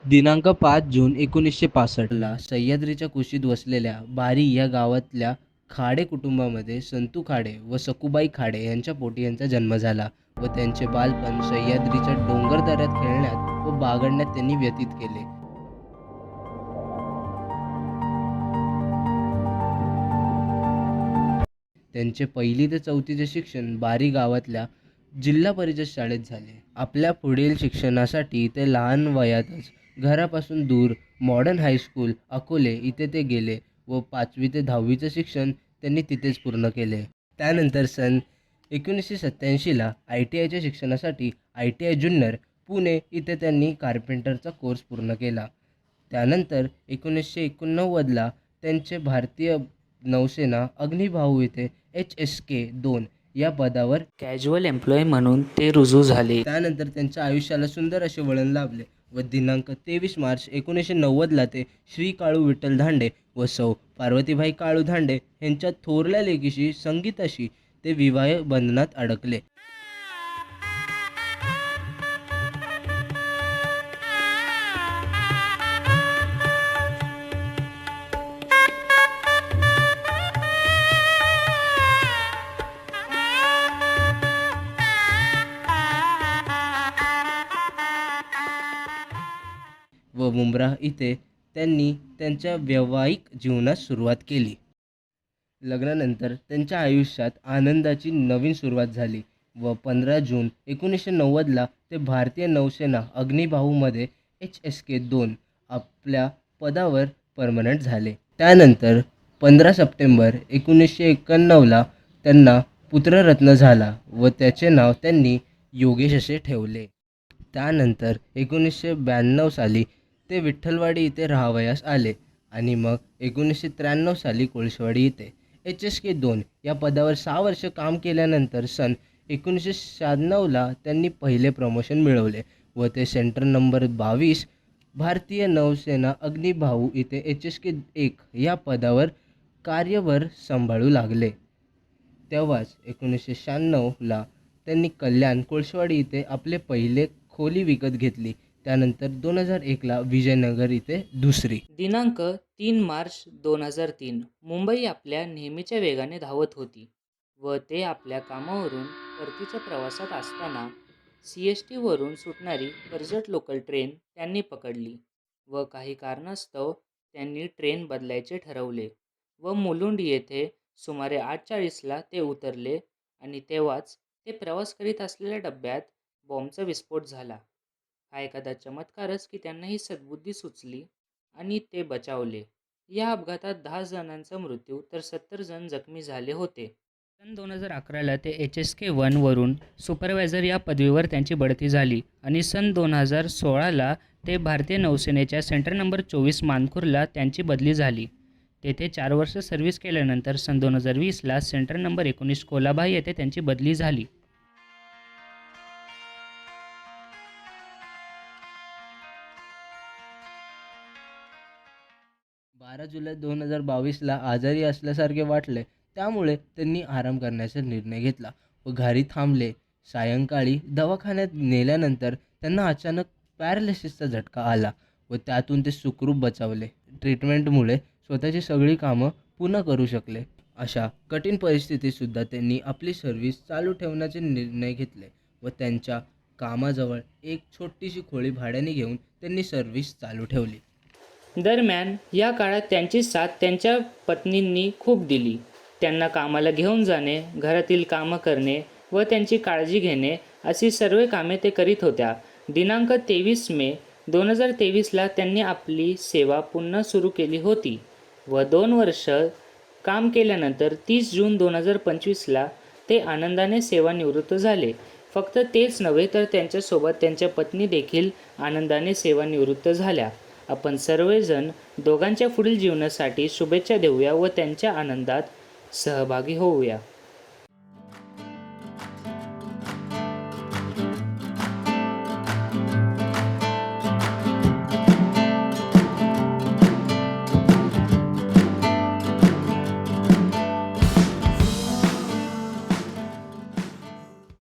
दिनांक 5 जून 1965 सह्याद्रीच्या कुशीत वसलेल्या बारी या गावातल्या खाडे कुटुंबामध्ये संतू खाडे व सखूबाई खाडे यांच्या पोटी यांचा जन्म झाला व त्यांचे बालपण सह्याद्रीच्या डोंगरदऱ्यात खेळण्यात व बागडण्यात त्यांनी व्यतीत केले. त्यांचे 1ली ते 4थीचे शिक्षण बारी गावातल्या जिल्हा परिषद शाळेत झाले. आपल्या पुढील शिक्षणासाठी ते लहान वयातच घरापासून दूर मॉडर्न हायस्कूल अकोले इथे ते गेले व 5वी ते 10वीचं शिक्षण त्यांनी तिथेच पूर्ण केले. त्यानंतर सन 1987ला ITIच्या शिक्षणासाठी ITI ज्युनियर पुणे इथे त्यांनी कार्पेंटरचा कोर्स पूर्ण केला. त्यानंतर 1989ला त्यांचे भारतीय नौसेना अग्निबाहू येथे HSK-2 या पदावर कॅज्युअल एम्प्लॉई म्हणून ते रुजू झाले. त्यानंतर त्यांच्या आयुष्याला सुंदर असे वळण लाभले व दिनांक 23 मार्च 1990ला ते श्री काळू विठ्ठल धांडे व सौ पार्वतीबाई काळू धांडे यांच्या थोरल्या लेकीशी संगीताशी ते विवाह बंधनात अडकले. व मुंब्रा इथे त्यांनी त्यांच्या वैवाहिक जीवनास सुरुवात केली. लग्नानंतर त्यांच्या आयुष्यात आनंदाची नवीन सुरुवात झाली व 15 जून 1990ला ते भारतीय नौसेना अग्निबाहूमध्ये HSK-2 आपल्या पदावर परमनंट झाले. त्यानंतर 15 सप्टेंबर 1991ला त्यांना पुत्ररत्न झाला व त्याचे नाव त्यांनी योगेश असे ठेवले. त्यानंतर 1992 साली ते विठ्ठलवाडी इथे राहावयास आले आणि मग 1993 साली कोळशेवाडी इथे HSK-2 या पदावर 6 वर्ष काम केल्यानंतर सन 1996ला त्यांनी पहिले प्रमोशन मिळवले व ते सेंटर नंबर 22 भारतीय नौसेना अग्निबाहू इथे HSK-1 या पदावर कार्यभार सांभाळू लागले. तेव्हाच 1996ला त्यांनी कल्याण कोळशेवाडी इथे आपले पहिले खोली विकत घेतली. त्यानंतर 2001ला विजयनगर इथे दुसरी. दिनांक 3 मार्च 2003 मुंबई आपल्या नेहमीच्या वेगाने धावत होती व ते आपल्या कामावरून परतीच्या प्रवासात असताना CST वरून सुटणारी कर्जत लोकल ट्रेन त्यांनी पकडली व काही कारणास्तव त्यांनी ट्रेन बदलायचे ठरवले व मुलुंड येथे सुमारे 8:40ला ते उतरले आणि तेव्हाच ते प्रवास करीत असलेल्या डब्यात बॉम्बचा विस्फोट झाला. हा एखादा चमत्कारच की त्यांना ही सद्बुद्धी सुचली आणि ते बचावले. या अपघातात 10 जणांचा मृत्यू तर 70 जण जखमी झाले होते. सन 2011ला ते HSK-1 वरून सुपरवायझर या पदवीवर त्यांची बढती झाली आणि सन 2016ला ते भारतीय नौसेनेच्या सेंटर नंबर 24 मानखुर्दला त्यांची बदली झाली. तेथे 4 वर्ष सर्व्हिस केल्यानंतर सन 2020ला सेंटर नंबर 19 कोलाबा येथे त्यांची बदली झाली. 12 जुलै 2022ला आजारी असल्यासारखे वाटले, त्यामुळे त्यांनी आराम करण्याचा निर्णय घेतला व घरी थांबले. सायंकाळी दवाखान्यात नेल्यानंतर त्यांना अचानक पॅरालिसिसचा झटका आला व त्यातून ते सुखरूप बचावले. ट्रीटमेंटमुळे स्वतःची सगळी कामं पुन्हा करू शकले. अशा कठीण परिस्थितीतसुद्धा त्यांनी आपली सर्व्हिस चालू ठेवण्याचे निर्णय घेतले व त्यांच्या कामाजवळ एक छोटीशी खोली भाड्याने घेऊन त्यांनी सर्व्हिस चालू ठेवली. दरम्यान या काळात त्यांची साथ त्यांच्या पत्नींनी खूप दिली. त्यांना कामाला घेऊन जाणे, घरातील कामं करणे व त्यांची काळजी घेणे अशी सर्व कामे ते करीत होत्या. दिनांक 23 मे 2023ला त्यांनी आपली सेवा पुन्हा सुरू केली होती व 2 वर्ष काम केल्यानंतर 30 जून 2025ला ते आनंदाने सेवानिवृत्त झाले. फक्त तेच नव्हे तर त्यांच्यासोबत त्यांच्या पत्नी देखील आनंदाने सेवानिवृत्त झाल्या. आपण सर्वजण दोघांच्या पुढील जीवनासाठी शुभेच्छा देऊया व त्यांच्या आनंदात सहभागी होऊया.